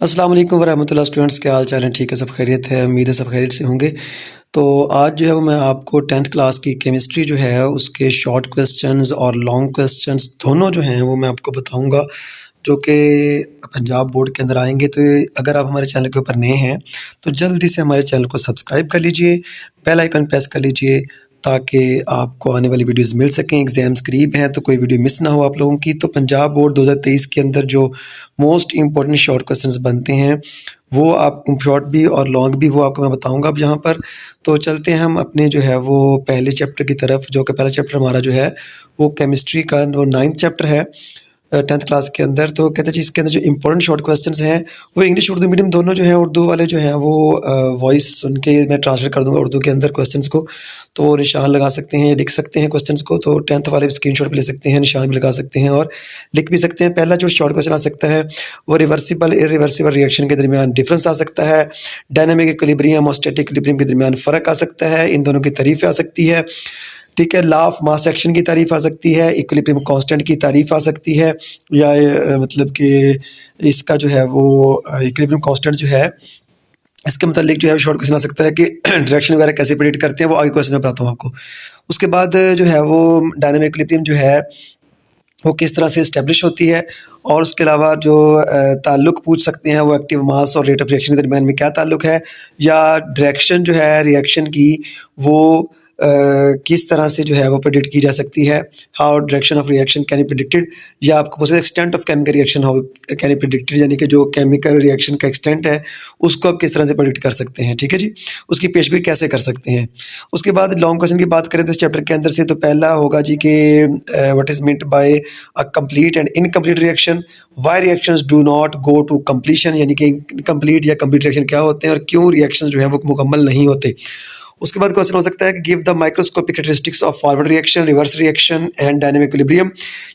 अस्सलाम वालेकुम वरहमतुल्लाह। स्टूडेंट्स, क्या हाल चाल है? ठीक है, सब खैरियत है। उम्मीद है सब खैरियत से होंगे। तो आज जो है वो मैं आपको 10th क्लास की केमिस्ट्री जो है उसके शॉर्ट क्वेश्चंस और लॉन्ग क्वेश्चंस दोनों जो हैं वो मैं आपको बताऊंगा, जो कि पंजाब बोर्ड के अंदर आएंगे। तो अगर आप हमारे चैनल के ऊपर नए हैं तो जल्दी से हमारे चैनल को सब्सक्राइब कर लीजिए, बेल आइकन प्रेस कर लीजिए ताकि आपको आने वाली वीडियोस मिल सकें। एग्ज़ाम्स करीब हैं तो कोई वीडियो मिस ना हो आप लोगों की। तो पंजाब बोर्ड 2023 के अंदर जो मोस्ट इम्पॉर्टेंट शॉर्ट क्वेश्चंस बनते हैं वो आप शॉर्ट भी और लॉन्ग भी वो आपको मैं बताऊंगा अब यहाँ पर। तो चलते हैं हम अपने जो है वो पहले चैप्टर की तरफ, जो कि पहला चैप्टर हमारा जो है वो केमिस्ट्री का वो 9th चैप्टर है 10th क्लास के अंदर। तो कहते हैं जी इसके अंदर जो इंपॉर्टेंट शॉर्ट क्वेश्चंस हैं वो इंग्लिश उर्दू मीडियम दोनों जो हैं, उर्दू वाले जो हैं वो वॉइस सुन के मैं ट्रांसलेट कर दूंगा उर्दू के अंदर क्वेश्चंस को। तो वो निशान लगा सकते हैं, लिख सकते हैं क्वेश्चंस को। तो 10th वाले स्क्रीनशॉट भी ले सकते हैं, निशान भी लगा सकते हैं और लिख भी सकते हैं। पहला जो शॉर्ट क्वेश्चन आ सकता है वो रिवर्सिबल इरिवर्सिबल रिएक्शन के दरमियान डिफरेंस आ सकता है, डायनामिक इक्विलिब्रियम और स्टैटिक इक्विलिब्रियम के दरमियान फ़र्क आ सकता है, इन दोनों की तारीफ़ आ सकती है। ठीक है, लॉ ऑफ मास एक्शन की तारीफ आ सकती है, इक्विलिब्रियम कांस्टेंट की तारीफ आ सकती है, या मतलब कि इसका जो है वो इक्विलिब्रियम कांस्टेंट जो है इसके मतलब जो है शॉर्ट क्वेश्चन आ सकता है कि डायरेक्शन वगैरह कैसे प्रेडिक्ट करते हैं, वो आगे क्वेश्चन में बताता हूँ आपको। उसके बाद जो है वो डायनामिक इक्विलिब्रियम जो है वो किस तरह से इस्टेब्लिश होती है, और उसके अलावा जो ताल्लुक पूछ सकते हैं वो एक्टिव मास और रेट ऑफ रिएक्शन के दरमियान में क्या ताल्लुक है, या डायरेक्शन जो है रिएक्शन की वो किस तरह से जो है वो प्रेडिक्ट की जा सकती है। How direction of reaction can be predicted, या आपको पूछा extent of chemical reaction how can be predicted, यानी कि जो केमिकल रिएक्शन का एक्सटेंट है उसको आप किस तरह से प्रेडिक्ट कर सकते हैं। ठीक है जी, उसकी पेशगोई कैसे कर सकते हैं। उसके बाद लॉन्ग क्वेश्चन की बात करें तो इस चैप्टर के अंदर से तो पहला होगा जी कि what is meant by a complete and incomplete reaction, why reactions do not go to completion, यानी कि इनकम्प्लीट या कंप्लीट रिएक्शन क्या होते हैं और क्यों रिएक्शंस जो है वो मुकम्मल नहीं होते। उसके बाद क्वेश्चन हो सकता है कि give the microscopic characteristics of forward reaction, reverse reaction and dynamic equilibrium,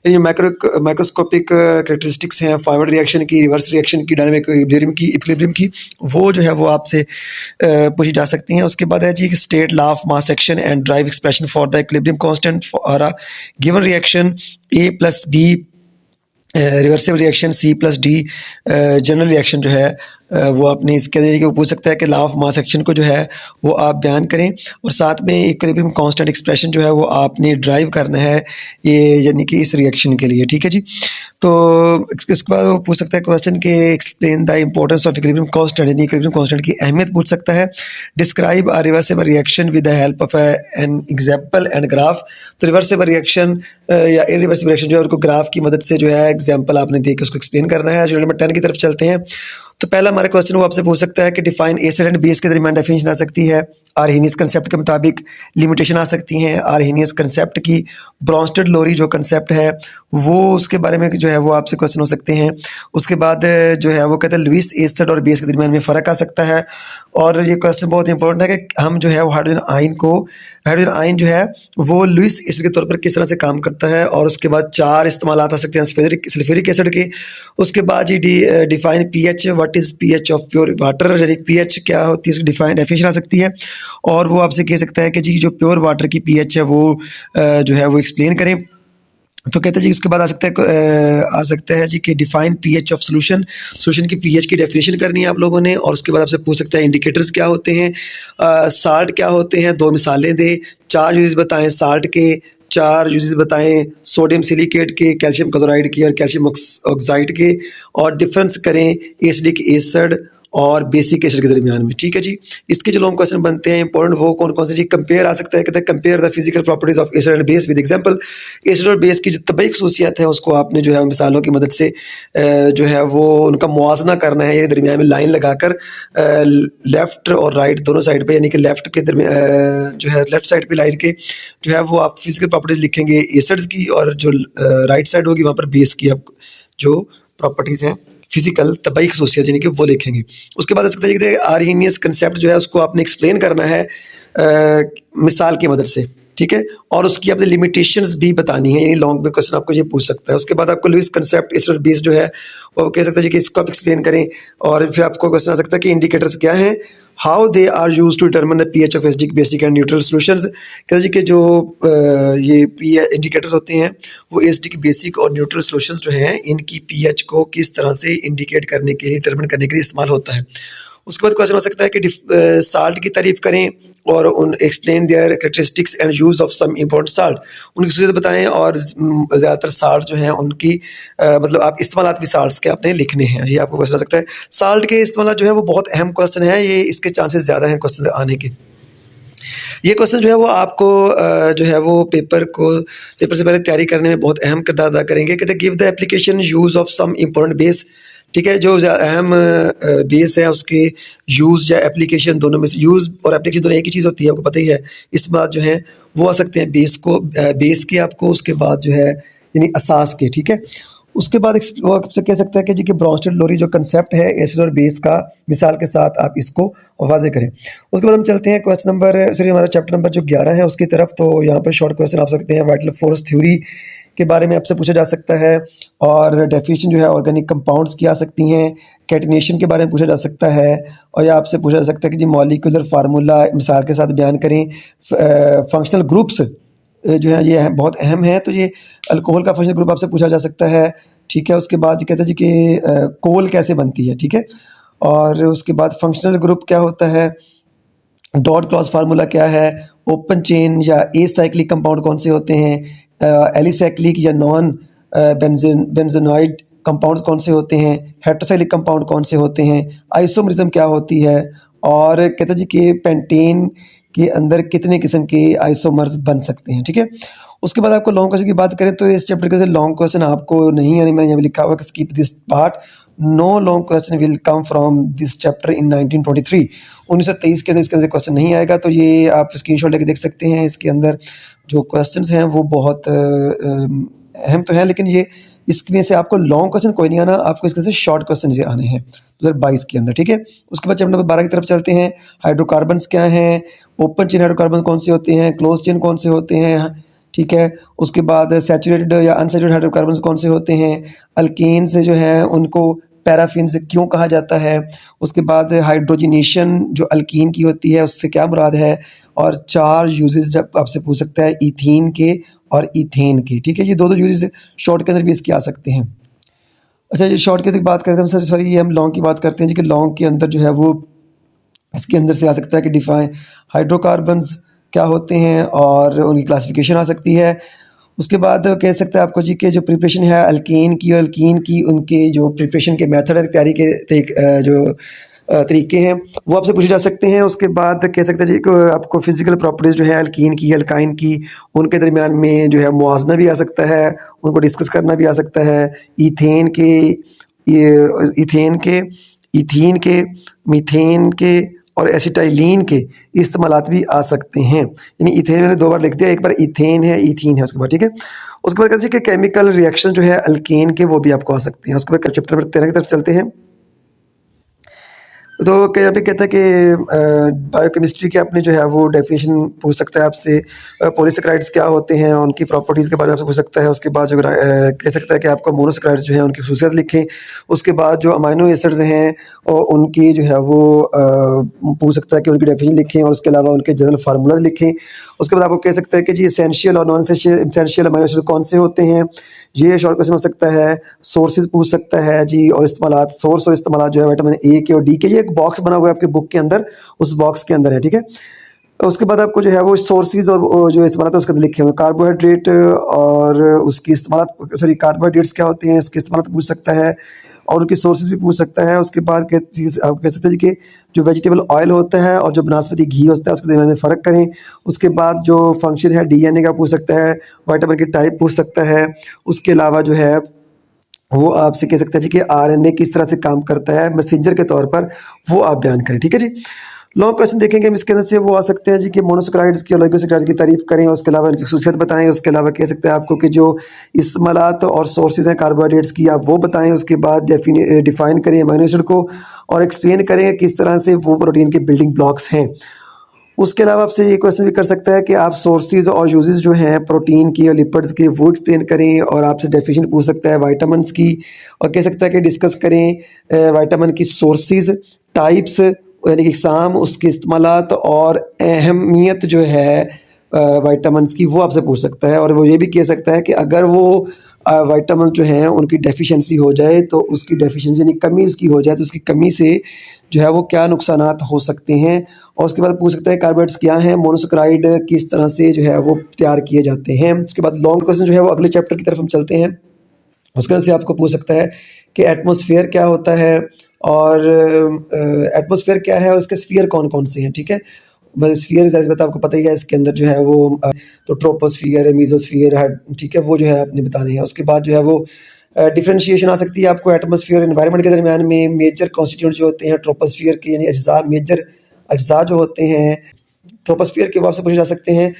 यानी माइक्रोस्कोपिक कैरेक्टरिस्टिक्स हैं फॉरवर्ड रिएक्शन की, रिवर्स रिएक्शन की, डायनामिक इक्विलिब्रियम की, वो जो है वो आपसे पूछी जा सकती हैं। उसके बाद है जी state law of mass action and drive expression for the equilibrium constant for a given reaction A plus B reversible reaction C plus D general reaction जो है वो आपने इसके अंदर वो पूछ सकता है कि लॉ ऑफ मास एक्शन को जो है वो आप बयान करें, और साथ में इक्विलिब्रियम कांस्टेंट एक्सप्रेशन जो है वो आपने ड्राइव करना है ये, यानी कि इस रिएक्शन के लिए। ठीक है जी, तो इसके बाद वो पूछ सकता है क्वेश्चन के explain the importance of equilibrium constant, यानी इक्विलिब्रियम कांस्टेंट की अहमियत पूछ सकता है। Describe a reversible reaction with the help of an example and graph, तो रिवर्सिबल रिएक्शन या इरिवर्सिबल रिएक्शन जो है उनको ग्राफ की मदद से जो है एग्जाम्पल आपने दे के उसको एक्सप्लेन करना है। जो नंबर 10 की तरफ चलते हैं तो पहला हमारा क्वेश्चन वो आपसे पूछ सकता है कि डिफाइन एसिड एंड बेस के दरमियान डेफिनेशन आ सकती है, आर्हेनियस कंसेप्ट के मुताबिक लिमिटेशन आ सकती हैं, आर्हेनियस कंसेप्ट की ब्रॉन्स्टेड लोरी जो कंसेप्ट है वो उसके बारे में जो है वो आपसे क्वेश्चन हो सकते हैं। उसके बाद जो है वो कहते हैं लुईस एसिड और बेस के दरमियान में फ़र्क आ सकता है, और ये क्वेश्चन बहुत इंपॉर्टेंट है कि हम जो है वो हाइड्रोजन आयन जो है वो लुईस एसिड के तौर पर किस तरह से काम करता है, और उसके बाद 4 इस्तेमाल आ सकते हैं सल्फ्यूरिक एसिड के। उसके बाद ये define pH, what is pH of pure water, यानी पीएच क्या होती है इसकी डेफिनेशन आ सकती है, और वो आपसे कह सकता है कि जी जो प्योर वाटर की पीएच है वो जो है वो एक्सप्लेन करें। तो कहते हैं जी उसके बाद आ सकता है जी कि डिफाइन पीएच ऑफ सोल्यूशन की पीएच की डेफिनेशन करनी है आप लोगों ने, और उसके बाद आपसे पूछ सकता है इंडिकेटर्स क्या होते हैं, साल्ट क्या होते हैं, 2 मिसालें दें, 4 यूजेस बताएं साल्ट के, 4 यूजेस बताएं सोडियम सिलिकेट के, कैल्शियम क्लोराइड की और कैल्शियम ऑक्साइड के, और डिफरेंस करें एसिडिक एसिड और बेसिक एसिड के दरमियान में। ठीक है जी, इसके जो लॉन्ग क्वेश्चन बनते हैं इंपॉर्टेंट वो कौन कौन से जी। कंपेयर आ सकता है, कहते हैं compare the physical properties of acid and base with example, acid और बेस की जो तबई खसूसियात है उसको आपने जो है मिसालों की मदद से जो है वो उनका मुआवजना करना है, दरमियान में लाइन लगाकर लेफ्ट और राइट दोनों साइड पे, यानी कि लेफ्ट के दरमियान जो है लेफ्ट साइड पे लाइन के जो है वो आप फिजिकल प्रॉपर्टीज लिखेंगे एसिड्स की, और जो राइट साइड होगी वहाँ पर बेस की आप जो प्रॉपर्टीज़ हैं फिजिकल तबई खसूसियत यानी कि वो लिखेंगे। उसके बाद आ सकता है कि आर्हेनियस कंसेप्ट जो है उसको आपने एक्सप्लेन करना है मिसाल की मदद से। ठीक है, और उसकी आपने लिमिटेशंस भी बतानी है, यानी लॉन्ग में क्वेश्चन आपको ये पूछ सकता है। उसके बाद आपको लुईस कंसेप्ट इस बेस जो है वो कह सकता है जी कि इसको आप एक्सप्लेन करें, और फिर आपको क्वेश्चन आ सकता है कि इंडिकेटर्स क्या हैं, how they are used to determine the pH of acidic basic and neutral solutions. कहते जी कि जो ये पी इंडिकेटर्स होते हैं वो एसिडिक बेसिक और न्यूट्रल सॉल्यूशंस जो हैं इनकी पीएच को किस तरह से इंडिकेट करने के लिए, डिटरमिन करने के लिए इस्तेमाल होता है। उसके बाद क्वेश्चन हो सकता है कि साल्ट की तारीफ करें और उन explain their characteristics and use of some important salt, उनकी खासियत बताएं, और ज़्यादातर साल्ट जो हैं उनकी मतलब आप इस्तेमालात भी साल्ट्स के आपने लिखने हैं। ये आपको क्वेश्चन आ सकता है। साल्ट के इस्तेमाल जो है वो बहुत अहम क्वेश्चन है, ये इसके चांसेस ज़्यादा हैं क्वेश्चन आने के। ये क्वेश्चन जो है वो आपको जो है वो पेपर से पहले तैयारी करने में बहुत अहम किरदार अदा करेंगे। कहते हैं give the application use of some important base, ठीक है, जो अहम बेस है उसके यूज़ या एप्लीकेशन, दोनों में से यूज़ और एप्लीकेशन दोनों एक ही चीज़ होती है, आपको पता ही है। इस्तेमाल जो है वो आ सकते हैं बेस के आपको, उसके बाद जो है यानी असास के, ठीक है। उसके बाद वो आपसे कह सकता है कि जी कि ब्रॉन्स्टेड लोरी जो कंसेप्ट है एसिड और बेस का, मिसाल के साथ आप इसको वाज़े करें। उसके बाद हम चलते हैं क्वेश्चन नंबर हमारा चैप्टर नंबर जो 11 है उसकी तरफ। तो यहाँ पर शॉर्ट क्वेश्चन आप सकते हैं। वाइटल फोर्स थ्योरी के बारे में आपसे पूछा जा सकता है, और डेफिनेशन जो है ऑर्गेनिक कंपाउंड्स की आ सकती हैं, कैटिनेशन के बारे में पूछा जा सकता है, और या आपसे पूछा जा सकता है कि जी मॉलिक्यूलर फार्मूला मिसाल के साथ बयान करें। फंक्शनल ग्रुप्स जो है ये बहुत अहम है, तो ये अल्कोहल का फंक्शनल ग्रुप आपसे पूछा जा सकता है, ठीक है। उसके बाद कहते हैं जी कि कोल कैसे बनती है, ठीक है, और उसके बाद फंक्शनल ग्रुप क्या होता है, डॉट क्लॉज फार्मूला क्या है, ओपन चेन या एसाइक्लिक कंपाउंड कौन से होते हैं, एलिसाइक्लिक या नॉन बेंजोनॉइड कंपाउंड्स कौन से होते हैं, हेटेरोसाइक्लिक कंपाउंड कौन से होते हैं, आइसोमरिज्म क्या होती है, और कहते हैं जी कि पेंटेन के अंदर कितने किस्म के आइसोमर्स बन सकते हैं, ठीक है। उसके बाद आपको लॉन्ग क्वेश्चन की बात करें तो इस चैप्टर के लॉन्ग क्वेश्चन आपको नहीं, यानी मैंने यहाँ लिखा हुआ कि skip this part, no long question will come from this chapter in 1923। 1923 के अंदर इसके अंदर क्वेश्चन नहीं आएगा, तो ये आप स्क्रीनशॉट लेके देख सकते हैं। इसके अंदर जो क्वेश्चंस हैं वो बहुत अहम तो हैं, लेकिन ये इसमें से आपको लॉन्ग क्वेश्चन कोई नहीं आना, आपको इसके से शॉर्ट क्वेश्चन से आने हैं 2022 के अंदर, ठीक है। उसके बाद चैप्टर नंबर 12 की तरफ चलते हैं। हाइड्रोकार्बन्स क्या हैं, ओपन चेन हाइड्रोकार्बन कौन से होते हैं, क्लोज चेन कौन से होते हैं, ठीक है। उसके बाद सैचुरेटेड या अनसैचुरेटेड हाइड्रोकार्बन्स कौन से होते हैं, अल्केन्स जो हैं उनको पैराफिन से क्यों कहा जाता है। उसके बाद हाइड्रोजनेशन जो अल्कीन की होती है उससे क्या मुराद है, और 4 यूजेस जब आपसे पूछ सकता है इथीन के और इथेन के, ठीक है। ये दो यूजेस शॉर्ट के अंदर भी इसके आ सकते हैं। अच्छा, ये शॉर्ट के अंदर बात करते हैं सॉरी ये हम लॉन्ग की बात करते हैं जी कि लॉन्ग के अंदर जो है वो इसके अंदर से आ सकता है कि डिफाइन हाइड्रोकार्बन्स क्या होते हैं और उनकी क्लासिफिकेशन आ सकती है। उसके बाद कह सकता है आपको जी कि जो प्रिपरेशन है अल्कीन की और अल्कीन की, उनके जो प्रिपरेशन के मेथड है, तैयारी के जो तरीके हैं वो आपसे पूछे जा सकते हैं। उसके बाद कह सकते हैं जी कि आपको फिजिकल प्रॉपर्टीज़ जो है अल्कीन की अल्काइन की, उनके दरमियान में जो है मुआवजना भी आ सकता है, उनको डिस्कस करना भी आ सकता है। इथेन के, इथेन के, इथीन के, मीथेन के और एसिटाइलिन के इस्तेमालात भी आ सकते हैं। यानी इथेन मैंने 2 बार लिख दिया, एक बार इथेन है, इथीन है उसके बाद, ठीक है। उसके बाद कहते हैं कि केमिकल रिएक्शन जो है अल्केन के वो भी आपको आ सकते हैं। उसके बाद चैप्टर नंबर 13 की तरफ चलते हैं। तो यहाँ पे कहता है कि बायोकेमिस्ट्री के अपने जो है वो डेफिनेशन पूछ सकता है आपसे, पॉलीसेकेराइड्स क्या होते हैं उनकी प्रॉपर्टीज़ के बारे में आपसे पूछ सकता है। उसके बाद जो कह सकता है कि आपको मोनोसेकेराइड्स जो है उनकी खसूसियत लिखें। उसके बाद जो अमाइनो एसिड्स हैं और उनकी जो है वो पूछ सकता है कि उनकी डेफिनेशन लिखें, और उसके अलावा उनके जनरल फार्मूलाज लिखें। उसके बाद आपको कह सकता है कि जी एसेंशियल और नॉन एसेंशियल अमाइनो एसिड कौन से होते हैं, ये शॉर्ट क्वेश्चन हो सकता है। सोर्सेज पूछ सकता है जी, और इस्तेमालात, सोर्स और इस्तेमालात जो है विटामिन ए के और डी के, ये एक बॉक्स बना हुआ है आपके बुक के अंदर, उस बॉक्स के अंदर है, ठीक है। उसके बाद आपको जो है वो सोर्सेज और जो इस्तेमालात है उसके अंदर लिखे हुए कार्बोहाइड्रेट और उसकी इस्तेमालात, सॉरी कार्बोहाइड्रेट्स क्या होते हैं इसके इस्तेमालात पूछ सकता है, और उनकी सोर्सेज भी पूछ सकता है। उसके बाद आप कह सकते हैं कि जो वेजिटेबल ऑयल होता है और जो बनास्पति घी होता है उसके दरमियान में फ़र्क करें। उसके बाद जो फंक्शन है डीएनए का पूछ सकता है, विटामिन की टाइप पूछ सकता है। उसके अलावा जो है वो आपसे कह सकता है जी कि आरएनए किस तरह से काम करता है मैसेंजर के तौर पर, वो आप बयान करें, ठीक है जी। लॉन्ग क्वेश्चन देखेंगे हम इसके अंदर से, वो आ सकते हैं जी कि मोनोसेकेराइड्स की और ओलिगोसेकेराइड्स की तारीफ करें, और उसके अलावा इनकी खसूसियत बताएं। उसके अलावा कह सकते हैं आपको कि जो इस्तेमालात और सोर्सेज हैं कार्बोहाइड्रेट्स की आप वो बताएं। उसके बाद डिफाइन करें अमीनो एसिड को और एक्सप्लेन करें किस तरह से वो प्रोटीन के बिल्डिंग ब्लॉक्स हैं। उसके अलावा आपसे ये क्वेश्चन भी कर सकता है कि आप सोर्सेज और यूजेस जो हैं प्रोटीन की और लिपिड्स की वो एक्सप्लेन करें, और आपसे डेफिनेशन पूछ सकता है विटामिन्स की, और कह सकता है कि डिस्कस करें विटामिन की सोर्सेज, टाइप्स यानी कि इकसाम, उसके इस्तेमालात और अहमियत जो है विटामिन्स की, वो आपसे पूछ सकता है। और वो ये भी कह सकता है कि अगर वो विटामिन्स जो हैं उनकी डेफिशिएंसी हो जाए तो उसकी डेफिशिएंसी यानी कमी उसकी हो जाए तो उसकी कमी से जो है वो क्या नुकसानात हो सकते हैं। और उसके बाद पूछ सकता है कार्बोहाइड्रेट्स क्या हैं, मोनोसेकेराइड किस तरह से जो है वो तैयार किए जाते हैं। उसके बाद लॉन्ग क्वेश्चन जो है वो अगले चैप्टर की तरफ हम चलते हैं। उसके अंदर से आपको पूछ सकता है कि एटमॉस्फेयर क्या होता है, और एटमॉस्फेयर क्या है और इसके स्फीयर कौन कौन से हैं। ठीक है, बस स्फीयर जैसे बता आपको पता ही है, इसके अंदर जो है वो तो ट्रोपोस्फियर, मीजोस्फियर, ठीक है, वो जो है आपने बताने हैं। उसके बाद जो है वो डिफ्रेंशिएशन आ सकती है आपको एटमॉस्फेयर एनवायरनमेंट के दरमियान में। मेजर कॉन्स्टिट्यूंट जो होते हैं ट्रोपोस्फियर के यानी अज्जा, मेजर अज्जा जो होते हैं ट्रोपोस्फियर के, वो आपसे पूछे जा सकते हैं।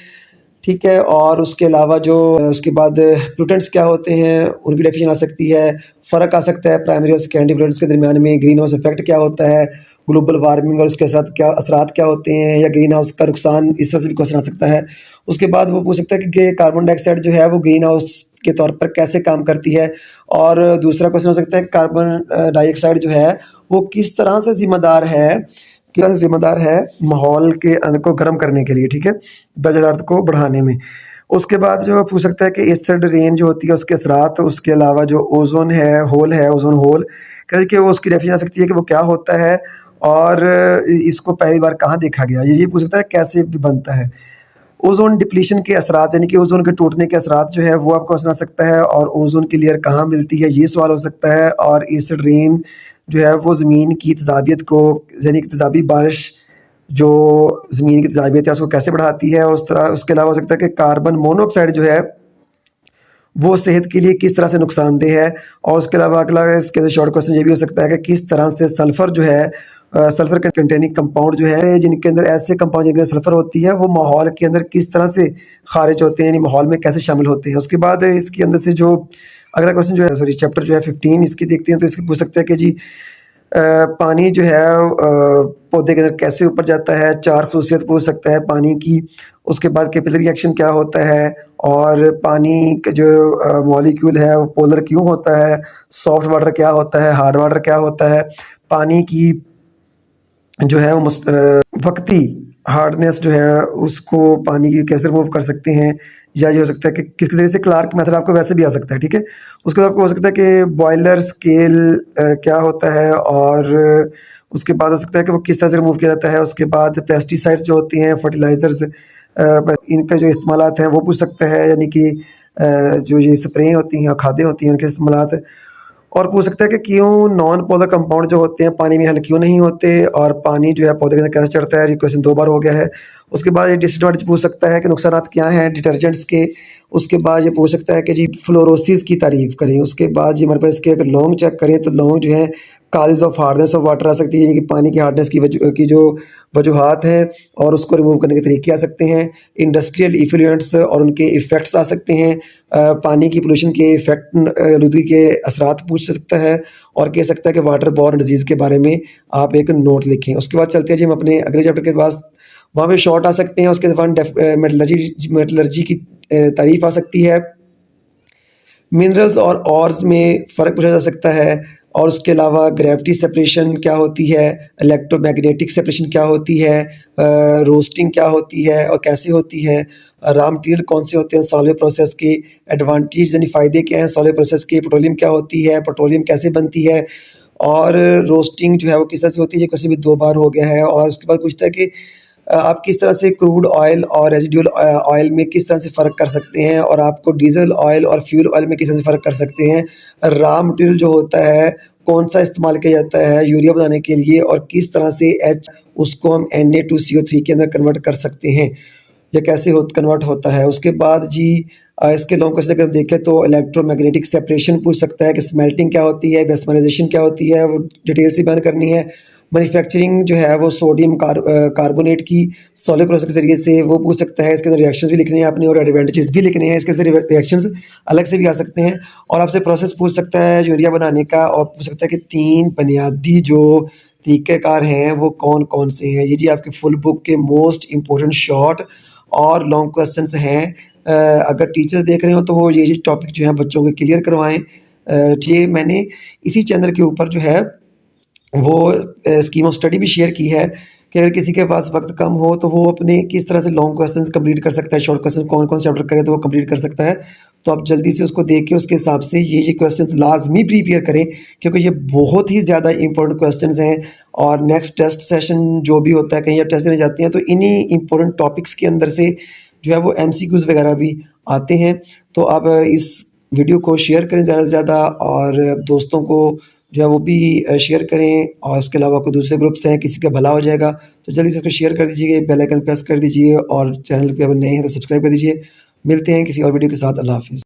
ठीक है, और उसके अलावा जो उसके बाद प्लूटेंट्स क्या होते हैं उनकी डेफिनेशन आ सकती है। फ़र्क आ सकता है प्राइमरी और सेकेंडरी प्लूटेंट्स के दरमियान में। ग्रीन हाउस इफेक्ट क्या होता है, ग्लोबल वार्मिंग और उसके साथ क्या असरात क्या होते हैं, या ग्रीन हाउस का नुकसान, इस तरह से भी क्वेश्चन आ सकता है। उसके बाद वो पूछ सकता है कि कार्बन डाइऑक्साइड जो है वो ग्रीन हाउस के तौर पर कैसे काम करती है। और दूसरा क्वेश्चन हो सकता है कार्बन डाइऑक्साइड जो है वो किस तरह से ज़िम्मेदार है, किस तरह से ज़िम्मेदार है माहौल के को गर्म करने के लिए, ठीक है, दर्जा हरारत को बढ़ाने में। उसके बाद जो पूछ सकता है कि एसिड रेन जो होती है उसके असरात, उसके अलावा जो ओजोन है, होल है, ओजोन होल कहते कि वो उसकी डेफिनेशन आ सकती है कि वो क्या होता है, और इसको पहली बार कहाँ देखा गया। ये पूछ सकता है कैसे भी बनता है। ओजोन डिप्लीशन के असरात यानी कि ओजोन के टूटने के असरात जो है वो आपको सुना सकता है, और ओजोन की लेयर कहाँ मिलती है ये सवाल हो सकता है। और एसिड रेन जो है वो ज़मीन की तेज़ाबियत को, यानी कि तेज़ाबी बारिश जो ज़मीन की तेज़ाबियत है उसको कैसे बढ़ाती है। और उस तरह उसके अलावा हो सकता है कि कार्बन मोनोऑक्साइड जो है वो सेहत के लिए किस तरह से नुकसानदेह है। और उसके अलावा अगला इसके शॉर्ट क्वेश्चन ये भी हो सकता है कि किस तरह से सल्फ़र जो है, सल्फ़र कंटेनिंग कंपाउंड जो है, जिनके अंदर ऐसे कंपाउंड जिनके अंदर सल्फ़र होती है वो माहौल के अंदर किस तरह से खारिज होते हैं, यानी माहौल में कैसे शामिल होते हैं। उसके बाद इसके अंदर से जो अगला क्वेश्चन जो है, सॉरी चैप्टर जो है 15 इसकी देखते हैं। तो इसकी पूछ सकते हैं कि जी पानी जो है पौधे के अंदर कैसे ऊपर जाता है, 4 खसूसियत पूछ सकता है पानी की। उसके बाद कैपिलरी रिएक्शन क्या होता है, और पानी का जो मॉलिक्यूल है वो पोलर क्यों होता है, सॉफ्ट वाटर क्या होता है, हार्ड वाटर क्या होता है, पानी की जो है वो वक्ती हार्डनेस जो है उसको पानी की कैसे रिमूव कर सकते हैं। या ये हो सकता है कि किस जरिए से क्लार्क मेथड आपको वैसे भी आ सकता है। ठीक है, उसके बाद आपको हो सकता है कि बॉयलर स्केल क्या होता है, और उसके बाद हो सकता है कि वो किस तरह से रिमूव किया जाता है। उसके बाद पेस्टिसाइड्स जो होती हैं, फर्टिलाइज़र्स, इनका जो इस्तेमालात हैं वो पूछ सकता है, यानी कि जो ये स्प्रे होती हैं, खादें होती हैं, उनके इस्तेमालात। और पूछ सकता है कि क्यों नॉन पोलर कंपाउंड जो होते हैं पानी में हल क्यों नहीं होते, और पानी जो है पौधे के अंदर कैसे चढ़ता है। ये क्वेश्चन 2 बार हो गया है। उसके बाद ये डिसएडवांटेज पूछ सकता है कि नुकसानात क्या हैं डिटर्जेंट्स के। उसके बाद ये पूछ सकता है कि जी फ्लोरोसिस की तारीफ करें। उसके बाद जी हमारे पास इसके अगर लॉन्ग चेक करें तो लॉन्ग जो है causes of hardness of water आ सकती है, यानी कि पानी की हार्डनेस की जो वजूहात हैं और उसको रिमूव करने के तरीके आ सकते हैं। इंडस्ट्रियल इफ्लुएंट्स और उनके इफ़ेक्ट्स आ सकते हैं। पानी की पोल्यूशन के इफ़ेक्ट, आलूदगी के असरात पूछ सकता है, और कह सकता है कि वाटर बॉर्न डिजीज़ के बारे में आप एक नोट लिखें। उसके बाद चलते हैं जी हम अपने अगले चैप्टर के पास, वहाँ पे शॉर्ट आ सकते हैं। उसके बाद मेटलर्जी की तारीफ आ सकती है। मिनरल्स और ऑर्स में फ़र्क पूछा जा सकता है, और उसके अलावा ग्रेविटी सेपरेशन क्या होती है, इलेक्ट्रोमैग्नेटिक सेपरेशन क्या होती है, रोस्टिंग क्या होती है और कैसे होती है, रॉ मटेरियल कौन से होते हैं सॉल्वेबल प्रोसेस के, एडवांटेज यानी फ़ायदे क्या हैं सॉल्वेबल प्रोसेस के, पेट्रोलियम क्या होती है, पेट्रोलियम कैसे बनती है, और रोस्टिंग जो है वो किस तरह से होती है। ये क्वेश्चन भी 2 बार हो गया है। और उसके बाद पूछता है कि आप किस तरह से क्रूड ऑयल और रेजिडुअल ऑयल में किस तरह से फ़र्क कर सकते हैं, और आपको डीजल ऑयल और फ्यूल ऑयल में किस तरह से फ़र्क कर सकते हैं। रॉ मटेरियल जो होता है कौन सा इस्तेमाल किया जाता है यूरिया बनाने के लिए, और किस तरह से उसको हम Na2CO3 के अंदर कन्वर्ट कर सकते हैं, या कैसे कन्वर्ट होता है। उसके बाद जी इसके लॉन्ग क्वेश्चन अगर देखें तो इलेक्ट्रोमैग्नेटिक सेपरेशन पूछ सकता है कि स्मेल्टिंग क्या होती है, मेस्मराइजेशन क्या होती है, वो डिटेल से बयान करनी है। मैन्युफैक्चरिंग जो है वो सोडियम कार्बोनेट की सॉलिड प्रोसेस के ज़रिए से वो पूछ सकता है। इसके अंदर रिएक्शंस भी लिखने हैं आपने, और एडवांटेजेस भी लिखने हैं। इसके अंदर रिएक्शंस अलग से भी आ सकते हैं। और आपसे प्रोसेस पूछ सकता है यूरिया बनाने का, और पूछ सकता है कि 3 बुनियादी जो तरीक़ेकार हैं वो कौन-कौन से हैं। ये जी आपकी फुल बुक के मोस्ट इम्पोर्टेंट शॉर्ट और लॉन्ग क्वेश्चंस हैं। अगर टीचर्स देख रहे हो तो वो ये टॉपिक जो है बच्चों को क्लियर करवाएँ। ये मैंने इसी चैनल के ऊपर जो है वो स्कीम ऑफ स्टडी भी शेयर की है कि अगर किसी के पास वक्त कम हो तो वो अपने किस तरह से लॉन्ग क्वेश्चंस कंप्लीट कर सकता है, शॉर्ट क्वेश्चन कौन-कौन से चैप्टर करे तो वो कंप्लीट कर सकता है। तो आप जल्दी से उसको देख के उसके हिसाब से ये क्वेश्चंस लाज़मी प्रिपेयर करें क्योंकि ये बहुत ही ज़्यादा इम्पोर्टेंट क्वेश्चंस हैं और नेक्स्ट टेस्ट सेशन जो भी होता है कहीं टेस्ट देने जाते हैं तो इन्हीं इम्पोर्टेंट टॉपिक्स के अंदर से जो है वो एमसीक्यूज़ वगैरह भी आते हैं। तो आप इस वीडियो को शेयर करें ज़्यादा से ज़्यादा और दोस्तों को जो है वो भी शेयर करें और इसके अलावा कोई दूसरे ग्रुप्स हैं किसी का भला हो जाएगा तो जल्दी से इसको शेयर कर दीजिए, बेल आइकन प्रेस कर दीजिए और चैनल पे अगर नए हैं तो सब्सक्राइब कर दीजिए। मिलते हैं किसी और वीडियो के साथ। अल्लाह हाफ़िज़।